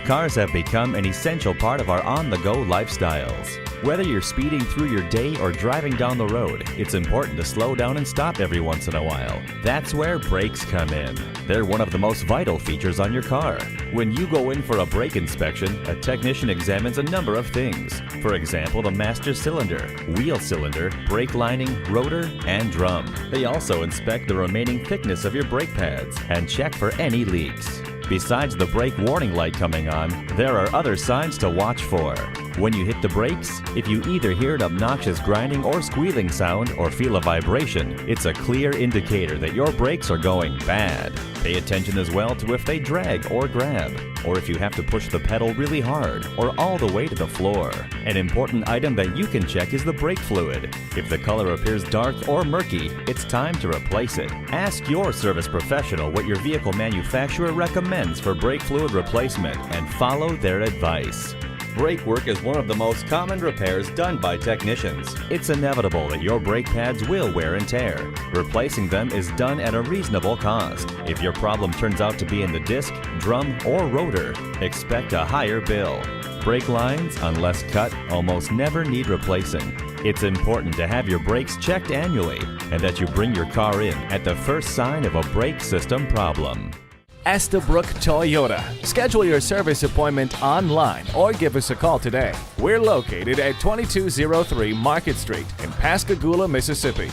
Cars have become an essential part of our on-the-go lifestyles. Whether you're speeding through your day or driving down the road, it's important to slow down and stop every once in a while. That's where brakes come in. They're one of the most vital features on your car. When you go in for a brake inspection, a technician examines a number of things. For example, the master cylinder, wheel cylinder, brake lining, rotor, and drum. They also inspect the remaining thickness of your brake pads and check for any leaks. Besides the brake warning light coming on, there are other signs to watch for. When you hit the brakes, if you either hear an obnoxious grinding or squealing sound or feel a vibration, it's a clear indicator that your brakes are going bad. Pay attention as well to if they drag or grab, or if you have to push the pedal really hard or all the way to the floor. An important item that you can check is the brake fluid. If the color appears dark or murky, it's time to replace it. Ask your service professional what your vehicle manufacturer recommends for brake fluid replacement and follow their advice. Brake work is one of the most common repairs done by technicians. It's inevitable that your brake pads will wear and tear. Replacing them is done at a reasonable cost. If your problem turns out to be in the disc, drum, or rotor, expect a higher bill. Brake lines, unless cut, almost never need replacing. It's important to have your brakes checked annually and that you bring your car in at the first sign of a brake system problem. Estabrook Toyota. Schedule your service appointment online or give us a call today. We're located at 2203 Market Street in Pascagoula, Mississippi.